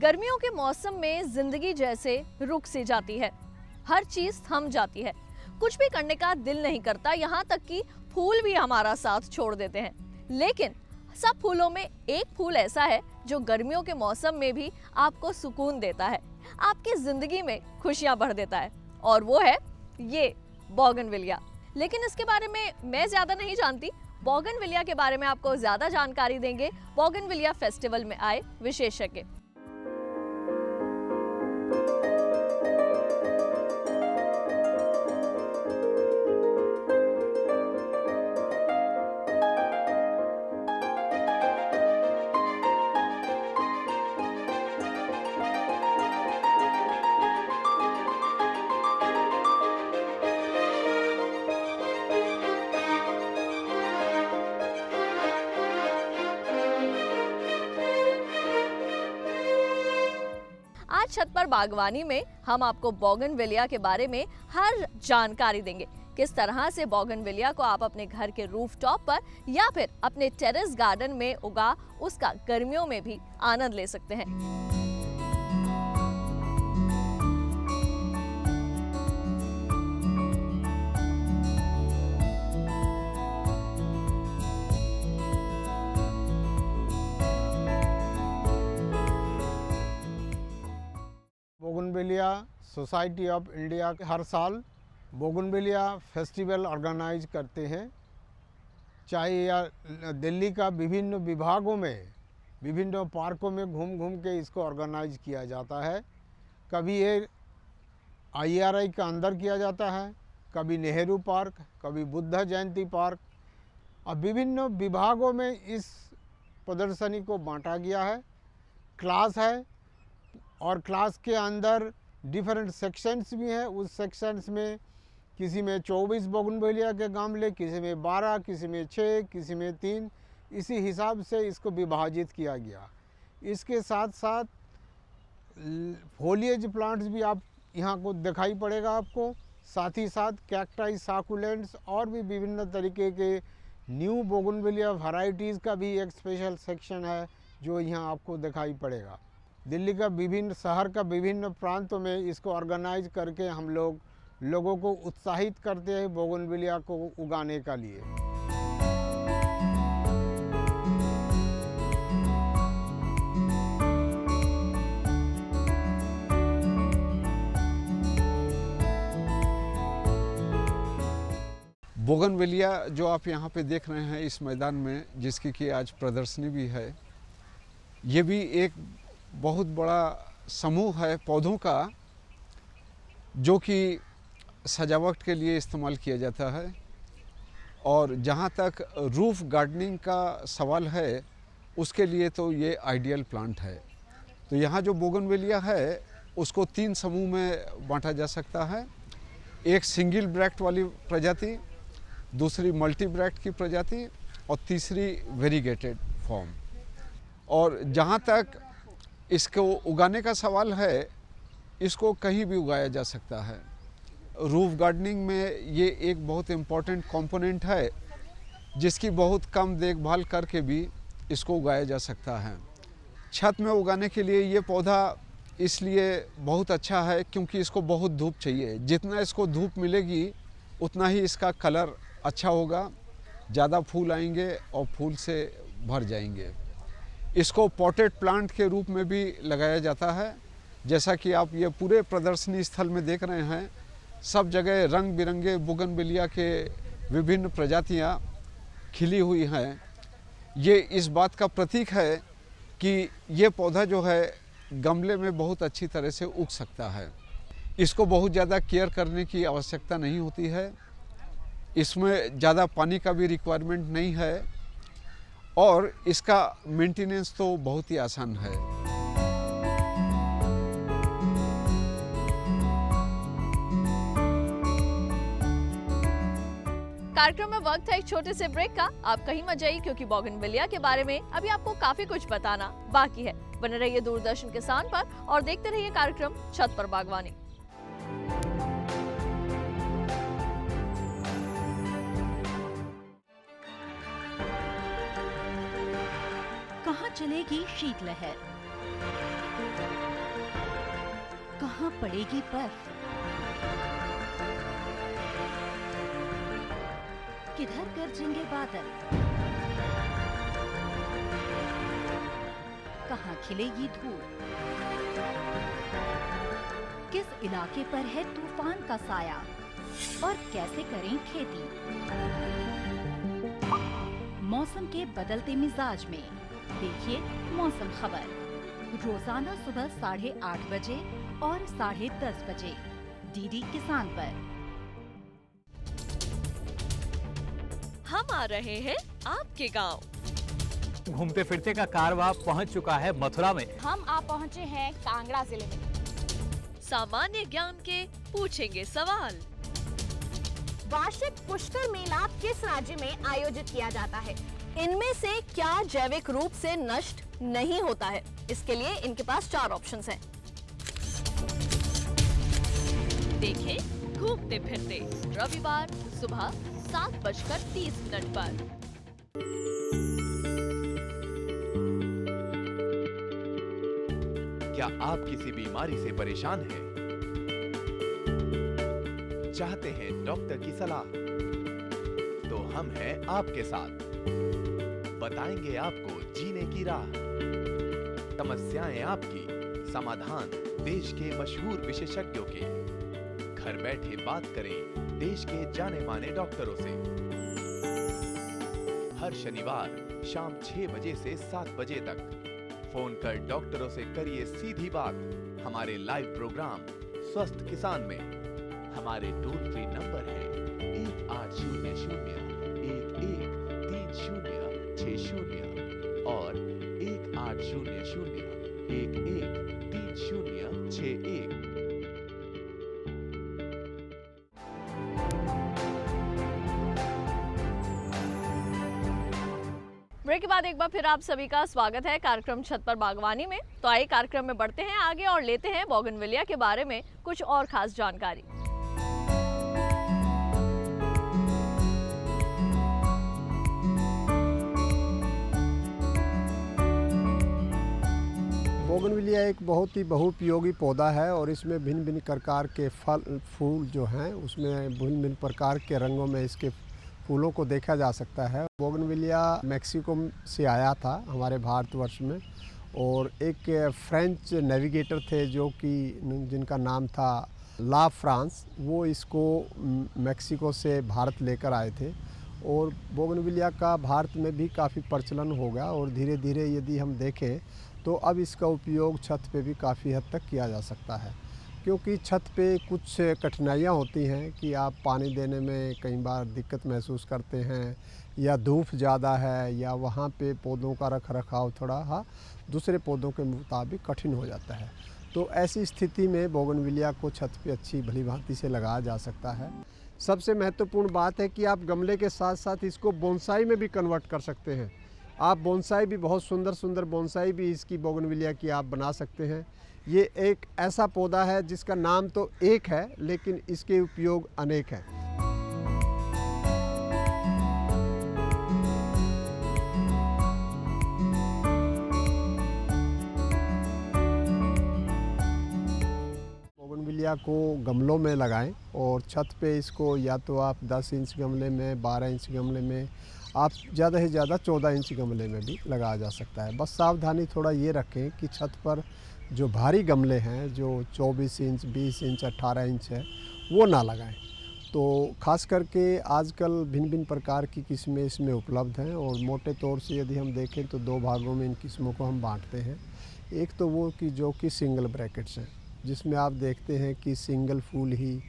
गर्मियों के मौसम में जिंदगी जैसे रुक सी जाती है, हर चीज थम जाती है, कुछ भी करने का दिल नहीं करता, यहाँ तक कि फूल भी हमारा साथ छोड़ देते हैं। लेकिन सब फूलों में एक फूल ऐसा है जो गर्मियों के मौसम में भी आपको सुकून देता है, आपकी जिंदगी में खुशियां भर देता है, और वो है ये बोगनविलिया। लेकिन इसके बारे में मैं ज्यादा नहीं जानती, बोगनविलिया के बारे में आपको ज्यादा जानकारी देंगे बोगनविलिया फेस्टिवल में आए विशेषज्ञ। आज छत पर बागवानी में हम आपको बोगनविलिया के बारे में हर जानकारी देंगे। किस तरह से बोगनविलिया को आप अपने घर के रूफटॉप पर या फिर अपने टेरेस गार्डन में उगा उसका गर्मियों में भी आनंद ले सकते हैं। बोगनविलिया सोसाइटी ऑफ इंडिया हर साल बोगनविलिया फेस्टिवल ऑर्गेनाइज करते हैं। चाहे या दिल्ली का विभिन्न विभागों में विभिन्न पार्कों में घूम घूम के इसको ऑर्गेनाइज किया जाता है। कभी ये IRI का अंदर किया जाता है, कभी नेहरू पार्क, कभी बुद्ध जयंती पार्क, और विभिन्न विभागों में इस प्रदर्शनी को बांटा गया है। क्लास है और क्लास के अंदर डिफरेंट सेक्शंस भी हैं। उस सेक्शंस में किसी में 24 बोगनविलिया के गमले, किसी में 12, किसी में 6, किसी में 3, इसी हिसाब से इसको विभाजित किया गया। इसके साथ साथ फोलिएज प्लांट्स भी आप यहाँ को दिखाई पड़ेगा आपको, साथ ही साथ कैक्टाई, साकुलेंट्स और भी विभिन्न तरीके के न्यू बोगनविलिया वैरायटीज़ का भी एक स्पेशल सेक्शन है जो यहाँ आपको दिखाई पड़ेगा। दिल्ली का विभिन्न शहर का विभिन्न प्रांतों में इसको ऑर्गेनाइज करके हम लोगों को उत्साहित करते हैं बोगनविलिया को उगाने का लिए। बोगनविलिया जो आप यहाँ पे देख रहे हैं इस मैदान में, जिसकी कि आज प्रदर्शनी भी है, ये भी एक बहुत बड़ा समूह है पौधों का जो कि सजावट के लिए इस्तेमाल किया जाता है। और जहाँ तक रूफ गार्डनिंग का सवाल है, उसके लिए तो ये आइडियल प्लांट है। तो यहाँ जो बोगनविलिया है उसको 3 समूह में बांटा जा सकता है। एक सिंगल ब्रैक्ट वाली प्रजाति, दूसरी मल्टी ब्रैक्ट की प्रजाति, और तीसरी वेरीगेटेड फॉर्म। और जहाँ तक इसको उगाने का सवाल है, इसको कहीं भी उगाया जा सकता है। रूफ गार्डनिंग में ये एक बहुत इम्पॉर्टेंट कंपोनेंट है जिसकी बहुत कम देखभाल करके भी इसको उगाया जा सकता है। छत में उगाने के लिए ये पौधा इसलिए बहुत अच्छा है क्योंकि इसको बहुत धूप चाहिए। जितना इसको धूप मिलेगी उतना ही इसका कलर अच्छा होगा, ज़्यादा फूल आएंगे और फूल से भर जाएंगे। इसको पॉटेड प्लांट के रूप में भी लगाया जाता है। जैसा कि आप ये पूरे प्रदर्शनी स्थल में देख रहे हैं, सब जगह रंग बिरंगे बोगनविलिया के विभिन्न प्रजातियां खिली हुई हैं। ये इस बात का प्रतीक है कि ये पौधा जो है गमले में बहुत अच्छी तरह से उग सकता है। इसको बहुत ज़्यादा केयर करने की आवश्यकता नहीं होती है, इसमें ज़्यादा पानी का भी रिक्वायरमेंट नहीं है, और इसका मेंटेनेंस तो बहुत ही आसान है। कार्यक्रम में वक्त है एक छोटे से ब्रेक का। आप कहीं मत जाइए क्योंकि बोगनविलिया के बारे में अभी आपको काफी कुछ बताना बाकी है। बने रहिए दूरदर्शन किसान पर और देखते रहिए कार्यक्रम छत पर बागवानी। कहाँ चलेगी शीतलहर। कहाँ पड़ेगी बर्फ? किधर गरजेंगे बादल? कहाँ खिलेगी धूप? किस इलाके पर है तूफान का साया? और कैसे करें खेती? मौसम के बदलते मिजाज में देखिए मौसम खबर, रोजाना सुबह 8:30 बजे और 10:30 बजे डीडी किसान पर। हम आ रहे हैं आपके गांव। घूमते फिरते का कारवां पहुंच चुका है मथुरा में। हम आप पहुंचे हैं कांगड़ा जिले में। सामान्य ज्ञान के पूछेंगे सवाल। वार्षिक पुष्कर मेला किस राज्य में आयोजित किया जाता है? इनमें से क्या जैविक रूप से नष्ट नहीं होता है? इसके लिए इनके पास 4 ऑप्शंस हैं। देखें घूमते फिरते रविवार सुबह 7:30 पर। क्या आप किसी बीमारी से परेशान हैं? चाहते हैं डॉक्टर की सलाह? तो हम हैं आपके साथ, बताएंगे आपको जीने की राह। समस्याएं आपकी, समाधान देश के मशहूर विशेषज्ञों के। घर बैठे बात करें देश के जाने माने डॉक्टरों से। हर शनिवार शाम 6 बजे से 7 बजे तक फोन कर डॉक्टरों से करिए सीधी बात। हमारे लाइव प्रोग्राम स्वस्थ किसान में हमारे टोल फ्री नंबर है 1800-11-3060 और 1800-11-3061। ब्रेक के बाद एक बार फिर आप सभी का स्वागत है कार्यक्रम छत पर बागवानी में। तो आइए कार्यक्रम में बढ़ते हैं आगे और लेते हैं बोगनविलिया के बारे में कुछ और खास जानकारी। बोगनविलिया एक बहुत ही बहुउपयोगी पौधा है और इसमें भिन्न भिन्न प्रकार के फल फूल जो हैं उसमें भिन्न भिन्न प्रकार के रंगों में इसके फूलों को देखा जा सकता है। बोगनविलिया मैक्सिको से आया था हमारे भारतवर्ष में, और एक फ्रेंच नेविगेटर थे जो कि जिनका नाम था ला फ्रांस, वो इसको मैक्सिको से भारत लेकर आए थे। और बोगनविलिया का भारत में भी काफ़ी प्रचलन हो गया और धीरे धीरे यदि हम देखें तो अब इसका उपयोग छत पे भी काफ़ी हद तक किया जा सकता है, क्योंकि छत पे कुछ कठिनाइयाँ होती हैं कि आप पानी देने में कई बार दिक्कत महसूस करते हैं, या धूप ज़्यादा है, या वहाँ पे पौधों का रख रखाव थोड़ा दूसरे पौधों के मुताबिक कठिन हो जाता है। तो ऐसी स्थिति में बोगनविलिया को छत पे अच्छी भली भांति से लगाया जा सकता है। सबसे महत्वपूर्ण बात है कि आप गमले के साथ साथ इसको बोनसाई में भी कन्वर्ट कर सकते हैं। आप बोनसाई भी, बहुत सुंदर सुंदर बोनसाई भी इसकी बोगनविलिया की आप बना सकते हैं। ये एक ऐसा पौधा है जिसका नाम तो एक है लेकिन इसके उपयोग अनेक हैं। बोगनविलिया को गमलों में लगाएं और छत पे इसको या तो आप 10 इंच गमले में, 12 इंच गमले में, आप ज़्यादा से ज़्यादा 14 इंच गमले में भी लगाया जा सकता है। बस सावधानी थोड़ा ये रखें कि छत पर जो भारी गमले हैं, जो 24 इंच, 20 इंच, 18 इंच है, वो ना लगाएं। तो ख़ास करके आजकल भिन्न भिन्न प्रकार की किस्में इसमें उपलब्ध हैं और मोटे तौर से यदि हम देखें तो 2 भागों में इन किस्मों को हम बांटते हैं। एक तो वो कि जो कि सिंगल ब्रैकेट्स हैं, जिसमें आप देखते हैं कि सिंगल फूल ही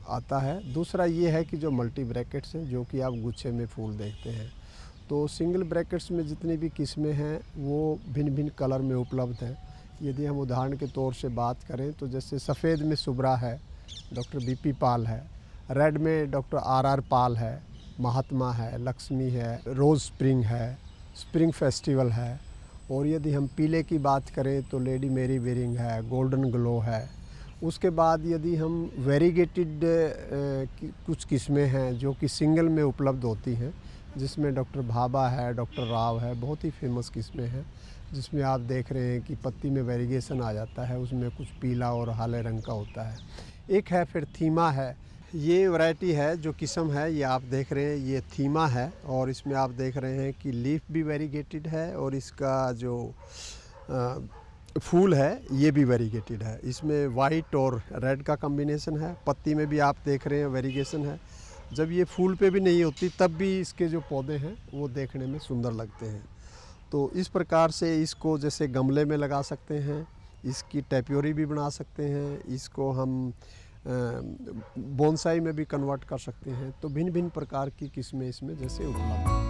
आता है। दूसरा ये है कि जो मल्टी ब्रैकेट्स हैं, जो कि आप गुच्छे में फूल देखते हैं। तो सिंगल ब्रैकेट्स में जितनी भी किस्में हैं वो भिन्न भिन्न कलर में उपलब्ध हैं। यदि हम उदाहरण के तौर से बात करें तो जैसे सफ़ेद में सुब्रा है, डॉक्टर बीपी पाल है, रेड में डॉक्टर आर पाल है, महात्मा है, लक्ष्मी है, रोज़ स्प्रिंग है, स्प्रिंग फेस्टिवल है। और यदि हम पीले की बात करें तो लेडी मेरी वेरिंग है, गोल्डन ग्लो है। उसके बाद यदि हम वेरीगेटेड कुछ किस्में हैं जो कि सिंगल में उपलब्ध होती हैं, जिसमें डॉक्टर भाभा है, डॉक्टर राव है, बहुत ही फेमस किस्में हैं। जिसमें आप देख रहे हैं कि पत्ती में वेरिएशन आ जाता है, उसमें कुछ पीला और हरे रंग का होता है। एक है फिर थीमा है, ये वैरायटी है जो किस्म है, ये आप देख रहे हैं ये थीमा है और इसमें आप देख रहे हैं कि लीफ भी वेरीगेटेड है और इसका जो फूल है ये भी वेरीगेटेड है। इसमें वाइट और रेड का कॉम्बिनेशन है। पत्ती में भी आप देख रहे हैं वेरीगेशन है। जब ये फूल पे भी नहीं होती तब भी इसके जो पौधे हैं वो देखने में सुंदर लगते हैं। तो इस प्रकार से इसको जैसे गमले में लगा सकते हैं, इसकी टेप्योरी भी बना सकते हैं, इसको हम बोनसाई में भी कन्वर्ट कर सकते हैं। तो भिन्न भिन्न प्रकार की किस्में इसमें जैसे उपलब्ध हैं।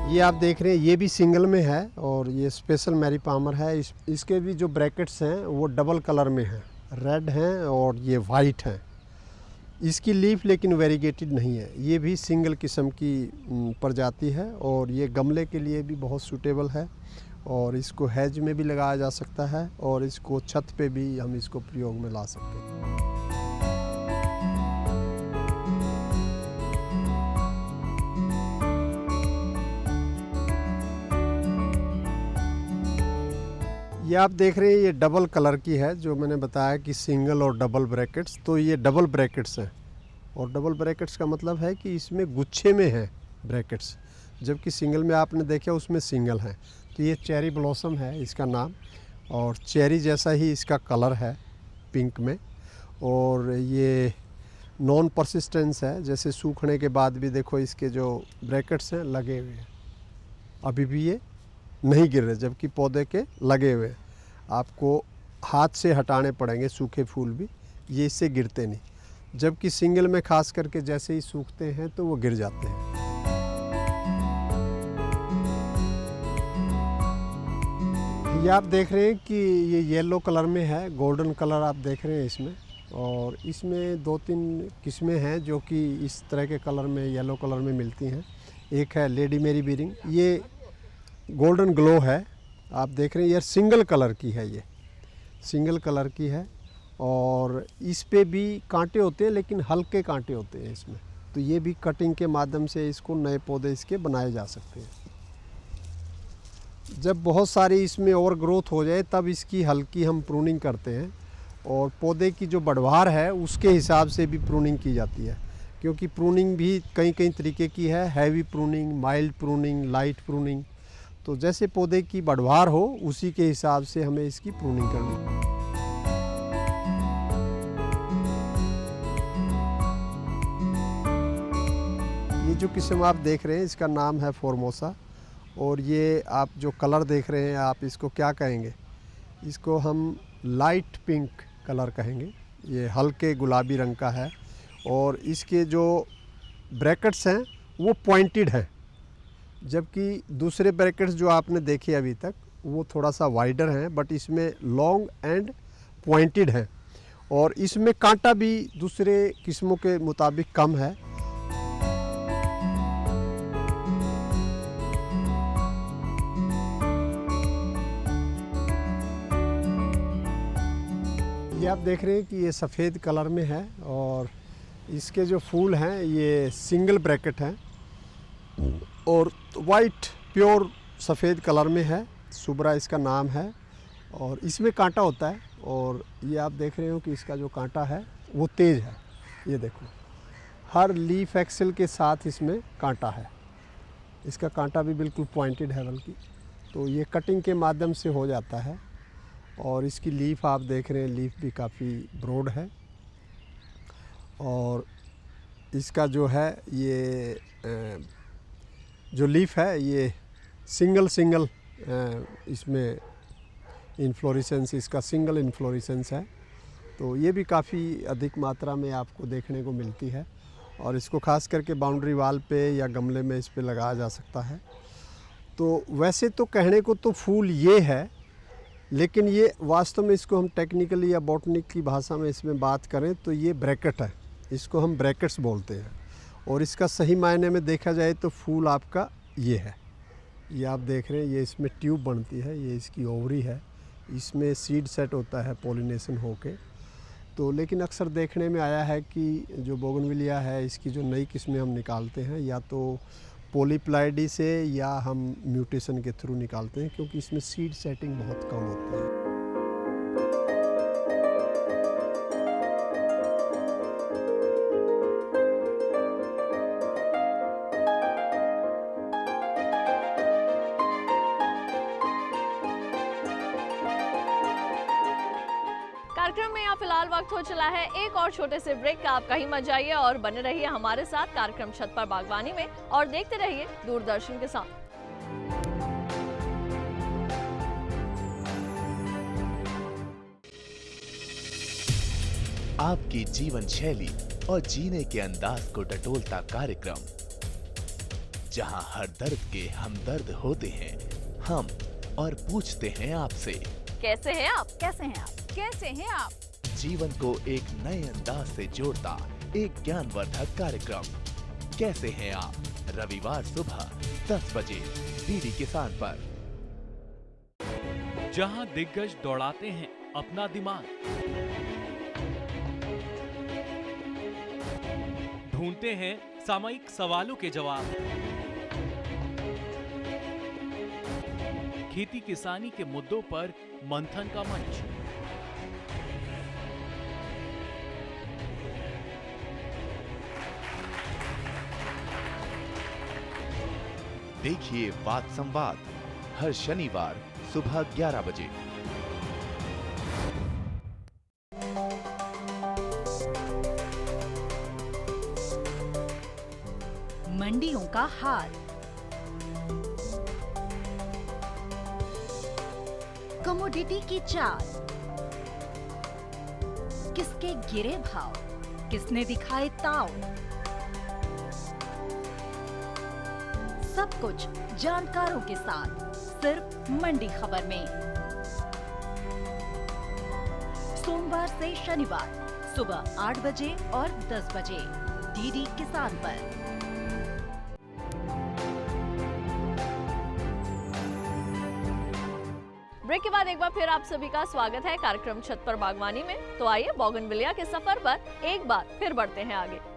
ये आप देख रहे हैं ये भी सिंगल में है और ये स्पेशल मैरी पामर है। इसके भी जो ब्रैकेट्स हैं वो डबल कलर में हैं, रेड हैं और ये वाइट हैं। इसकी लीफ लेकिन वेरीगेटेड नहीं है, ये भी सिंगल किस्म की प्रजाति है और ये गमले के लिए भी बहुत सूटेबल है और इसको हैज में भी लगाया जा सकता है और इसको छत पे भी हम इसको प्रयोग में ला सकते हैं। ये आप देख रहे हैं ये डबल कलर की है, जो मैंने बताया कि सिंगल और डबल ब्रैकेट्स, तो ये डबल ब्रैकेट्स हैं और डबल ब्रैकेट्स का मतलब है कि इसमें गुच्छे में है ब्रैकेट्स, जबकि सिंगल में आपने देखा उसमें सिंगल है। तो ये चेरी ब्लॉसम है इसका नाम और चेरी जैसा ही इसका कलर है पिंक में और ये नॉन परसिस्टेंस है, जैसे सूखने के बाद भी देखो इसके जो ब्रैकेट्स हैं लगे हुए हैं, अभी भी ये नहीं गिर रहे, जबकि पौधे के लगे हुए। आपको हाथ से हटाने पड़ेंगे सूखे फूल भी, ये इससे गिरते नहीं, जबकि सिंगल में खास करके जैसे ही सूखते हैं तो वो गिर जाते हैं। ये आप देख रहे हैं कि ये येलो कलर में है, गोल्डन कलर आप देख रहे हैं इसमें, और इसमें 2-3 किस्में हैं जो कि इस तरह के कलर में येलो कलर में मिलती हैं। एक है लेडी मेरी बीरिंग, ये गोल्डन ग्लो है, आप देख रहे हैं ये सिंगल कलर की है, ये सिंगल कलर की है और इस पे भी कांटे होते हैं लेकिन हल्के कांटे होते हैं इसमें। तो ये भी कटिंग के माध्यम से इसको नए पौधे इसके बनाए जा सकते हैं। जब बहुत सारी इसमें ओवर ग्रोथ हो जाए तब इसकी हल्की हम प्रूनिंग करते हैं और पौधे की जो बढ़वार है उसके हिसाब से भी प्रूनिंग की जाती है, क्योंकि प्रूनिंग भी कई तरीके की है, heavy pruning, mild pruning, light pruning. तो जैसे पौधे की बढ़वार हो उसी के हिसाब से हमें इसकी प्रूनिंग करनी है। ये जो किस्म आप देख रहे हैं इसका नाम है फॉर्मोसा और ये आप जो कलर देख रहे हैं आप इसको क्या कहेंगे? इसको हम लाइट पिंक कलर कहेंगे। ये हल्के गुलाबी रंग का है और इसके जो ब्रैकेट्स हैं वो पॉइंटेड हैं, जबकि दूसरे ब्रैकेट्स जो आपने देखे अभी तक वो थोड़ा सा वाइडर हैं, बट इसमें लॉन्ग एंड पॉइंटेड है और इसमें कांटा भी दूसरे किस्मों के मुताबिक कम है। ये आप देख रहे हैं कि ये सफ़ेद कलर में है और इसके जो फूल हैं ये सिंगल ब्रैकेट हैं और वाइट प्योर सफ़ेद कलर में है, सुब्रा इसका नाम है और इसमें कांटा होता है और ये आप देख रहे हो कि इसका जो कांटा है वो तेज़ है। ये देखो हर लीफ एक्सेल के साथ इसमें कांटा है, इसका कांटा भी बिल्कुल पॉइंटेड है बल्कि, तो ये कटिंग के माध्यम से हो जाता है। और इसकी लीफ आप देख रहे हैं, लीफ भी काफ़ी ब्रॉड है और इसका जो है ये जो लीफ है ये सिंगल इसमें इन्फ्लोरेसेंस, इसका सिंगल इन्फ्लोरेसेंस है। तो ये भी काफ़ी अधिक मात्रा में आपको देखने को मिलती है और इसको खास करके बाउंड्री वाल पे या गमले में इस पे लगाया जा सकता है। तो वैसे तो कहने को तो फूल ये है, लेकिन ये वास्तव में इसको हम टेक्निकली या बॉटनिक की भाषा में इसमें बात करें तो ये ब्रैकेट है, इसको हम ब्रैकेट्स बोलते हैं और इसका सही मायने में देखा जाए तो फूल आपका ये है। ये आप देख रहे हैं ये इसमें ट्यूब बनती है, ये इसकी ओवरी है, इसमें सीड सेट होता है पॉलिनेशन होके तो लेकिन अक्सर देखने में आया है कि जो बोगनविलिया है इसकी जो नई किस्में हम निकालते हैं या तो पॉलीप्लाइडी से या हम म्यूटेशन के थ्रू निकालते हैं, क्योंकि इसमें सीड सेटिंग बहुत कम होती है। कार्यक्रम में यहाँ फिलहाल वक्त हो चला है एक और छोटे से ब्रेक का। आप कहीं मत जाइए और बने रहिए हमारे साथ कार्यक्रम छत पर बागवानी में और देखते रहिए दूरदर्शन के साथ। आपकी जीवन शैली और जीने के अंदाज को टटोलता कार्यक्रम, जहां हर दर्द के हमदर्द होते हैं हम और पूछते हैं आपसे, कैसे हैं आप? कैसे हैं आप? कैसे हैं आप? जीवन को एक नए अंदाज से जोड़ता एक ज्ञानवर्धक कार्यक्रम, कैसे हैं आप? रविवार सुबह 10 बजे डीडी किसान पर। जहां दिग्गज दौड़ाते हैं अपना दिमाग, ढूंढते हैं सामयिक सवालों के जवाब, खेती किसानी के मुद्दों पर मंथन का मंच। देखिए बात संवाद हर शनिवार सुबह 11 बजे। मंडियों का हाल, कमोडिटी की चाल, किसके गिरे भाव, किसने दिखाए ताव, सब कुछ जानकारों के साथ सिर्फ मंडी खबर में। सोमवार से शनिवार सुबह 8 बजे और 10 बजे डीडी किसान पर। ब्रेक के बाद एक बार फिर आप सभी का स्वागत है कार्यक्रम छत पर बागवानी में। तो आइए बोगनविलिया के सफर पर एक बार फिर बढ़ते हैं आगे।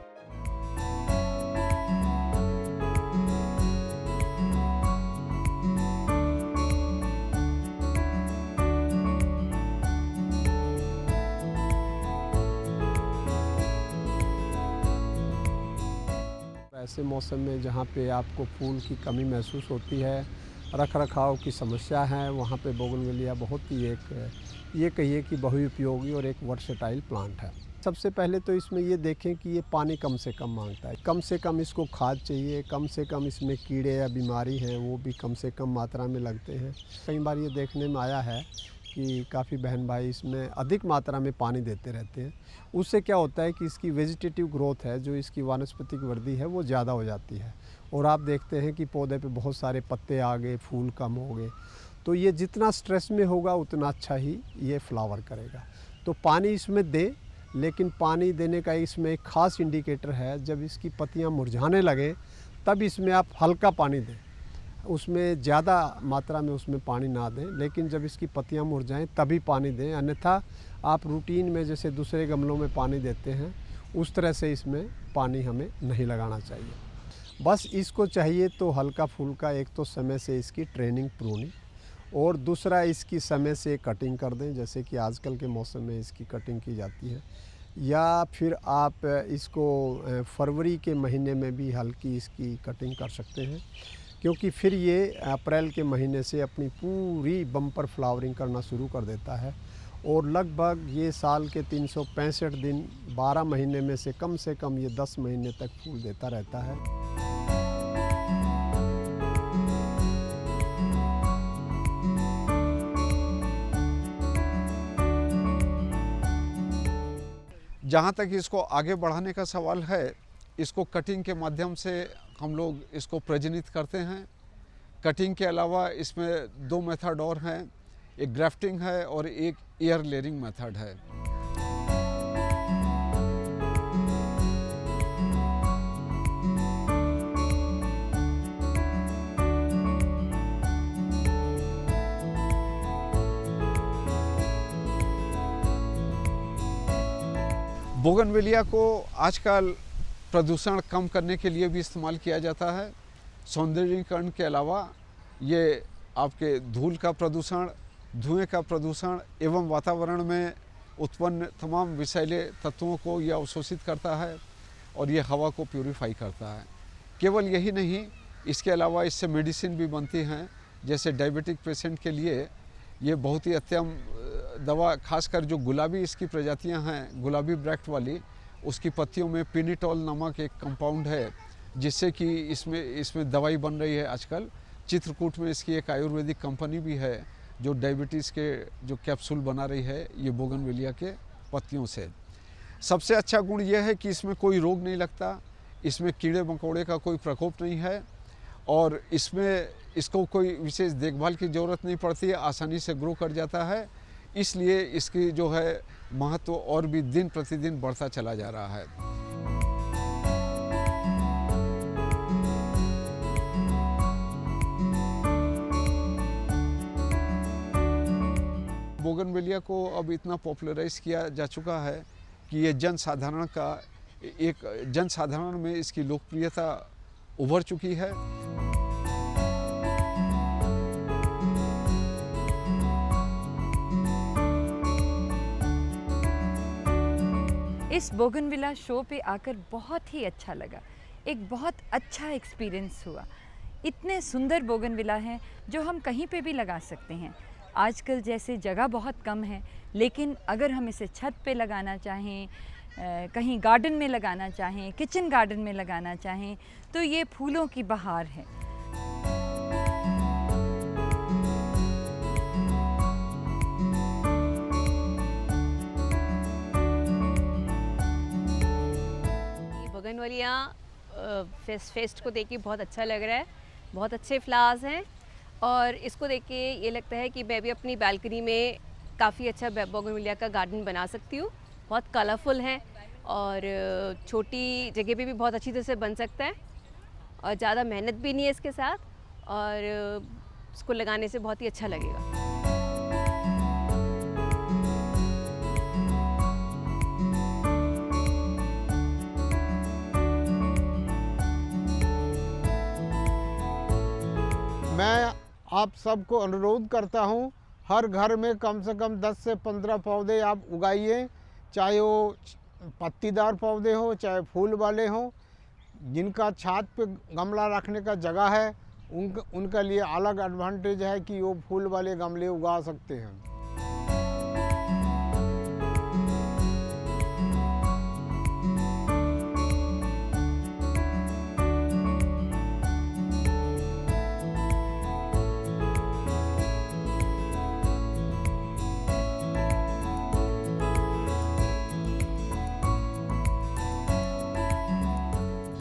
ऐसे मौसम में जहाँ पे आपको फूल की कमी महसूस होती है, रख रखाव की समस्या है, वहाँ पे बोगनविलिया बहुत ही एक ये कहिए कि बहुउपयोगी और एक वर्सेटाइल प्लांट है। सबसे पहले तो इसमें ये देखें कि ये पानी कम से कम मांगता है, कम से कम इसको खाद चाहिए, कम से कम इसमें कीड़े या बीमारी हैं वो भी कम से कम मात्रा में लगते हैं। कई बार ये देखने में आया है कि काफ़ी बहन भाई इसमें अधिक मात्रा में पानी देते रहते हैं। उससे क्या होता है कि इसकी वेजिटेटिव ग्रोथ है, जो इसकी वानस्पतिक वृद्धि है वो ज़्यादा हो जाती है और आप देखते हैं कि पौधे पे बहुत सारे पत्ते आ गए, फूल कम हो गए। तो ये जितना स्ट्रेस में होगा उतना अच्छा ही ये फ्लावर करेगा। तो पानी इसमें दे, लेकिन पानी देने का इसमें एक ख़ास इंडिकेटर है, जब इसकी पत्तियाँ मुरझाने लगें तब इसमें आप हल्का पानी दें, उसमें ज़्यादा मात्रा में उसमें पानी ना दें, लेकिन जब इसकी पत्तियाँ मुरझाएं तभी पानी दें। अन्यथा आप रूटीन में जैसे दूसरे गमलों में पानी देते हैं उस तरह से इसमें पानी हमें नहीं लगाना चाहिए। बस इसको चाहिए तो हल्का फुल्का, एक तो समय से इसकी ट्रेनिंग प्रूनिंग, और दूसरा इसकी समय से कटिंग कर दें, जैसे कि आजकल के मौसम में इसकी कटिंग की जाती है, या फिर आप इसको फरवरी के महीने में भी हल्की इसकी कटिंग कर सकते हैं, क्योंकि फिर ये अप्रैल के महीने से अपनी पूरी बम्पर फ्लावरिंग करना शुरू कर देता है और लगभग ये साल के 365 दिन 12 महीने में से कम ये 10 महीने तक फूल देता रहता है। जहाँ तक इसको आगे बढ़ाने का सवाल है, इसको कटिंग के माध्यम से हम लोग इसको प्रजनित करते हैं। कटिंग के अलावा इसमें 2 मेथड और हैं, एक ग्राफ्टिंग है और एक एयर लेयरिंग मेथड है। बोगनवेलिया को आजकल प्रदूषण कम करने के लिए भी इस्तेमाल किया जाता है। सौंदर्यीकरण के अलावा ये आपके धूल का प्रदूषण, धुएं का प्रदूषण एवं वातावरण में उत्पन्न तमाम विषैले तत्वों को यह अवशोषित करता है और ये हवा को प्यूरिफाई करता है। केवल यही नहीं, इसके अलावा इससे मेडिसिन भी बनती हैं। जैसे डायबिटिक पेशेंट के लिए ये बहुत ही अत्यम दवा, खासकर जो गुलाबी इसकी प्रजातियां हैं, गुलाबी ब्रैक्ट वाली, उसकी पत्तियों में पिनिटोल नामक एक कंपाउंड है जिससे कि इसमें दवाई बन रही है आजकल। चित्रकूट में इसकी एक आयुर्वेदिक कंपनी भी है जो डायबिटीज़ के जो कैप्सूल बना रही है ये बोगनवेलिया के पत्तियों से। सबसे अच्छा गुण यह है कि इसमें कोई रोग नहीं लगता, इसमें कीड़े मकोड़े का कोई प्रकोप नहीं है और इसको कोई विशेष देखभाल की ज़रूरत नहीं पड़ती है, आसानी से ग्रो कर जाता है। इसलिए इसकी जो है महत्व और भी दिन प्रतिदिन बढ़ता चला जा रहा है। बोगनवेलिया को अब इतना पॉपुलराइज किया जा चुका है कि ये जनसाधारण में इसकी लोकप्रियता उभर चुकी है। इस बोगनविला शो पे आकर बहुत ही अच्छा लगा, एक बहुत अच्छा एक्सपीरियंस हुआ। इतने सुंदर बोगनविला हैं जो हम कहीं पे भी लगा सकते हैं। आजकल जैसे जगह बहुत कम है, लेकिन अगर हम इसे छत पे लगाना चाहें, कहीं गार्डन में लगाना चाहें, किचन गार्डन में लगाना चाहें, तो ये फूलों की बहार है। बोगनवेलिया फेस्ट को देख के बहुत अच्छा लग रहा है। बहुत अच्छे फ्लावर्स हैं और इसको देख के ये लगता है कि मैं भी अपनी बालकनी में काफ़ी अच्छा बोगनवेलिया का गार्डन बना सकती हूँ। बहुत कलरफुल हैं और छोटी जगह पे भी बहुत अच्छी तरह से बन सकता है और ज़्यादा मेहनत भी नहीं है इसके साथ और इसको लगाने से बहुत ही अच्छा लगेगा। मैं आप सबको अनुरोध करता हूं, हर घर में कम से कम 10 से 15 पौधे आप उगाइए, चाहे वो पत्तीदार पौधे हो चाहे फूल वाले हों। जिनका छत पे गमला रखने का जगह है उनका लिए अलग एडवांटेज है कि वो फूल वाले गमले उगा सकते हैं।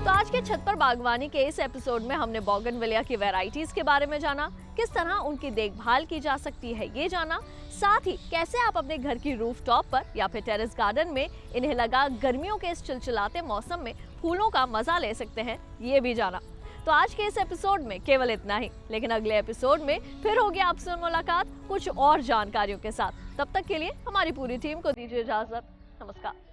आज के छत पर बागवानी के इस एपिसोड में हमने बोगनवेलिया की वैरायटीज के बारे में जाना, किस तरह उनकी देखभाल की जा सकती है ये जाना, साथ ही कैसे आप अपने घर की रूफटॉप पर या फिर टेरेस गार्डन में इन्हें लगा गर्मियों के इस चिलचिलाते मौसम में फूलों का मजा ले सकते हैं ये भी जाना। तो आज के इस एपिसोड में केवल इतना ही, लेकिन अगले एपिसोड में फिर होगी आपसे मुलाकात कुछ और जानकारियों के साथ। तब तक के लिए हमारी पूरी टीम को दीजिए इजाजत। नमस्कार।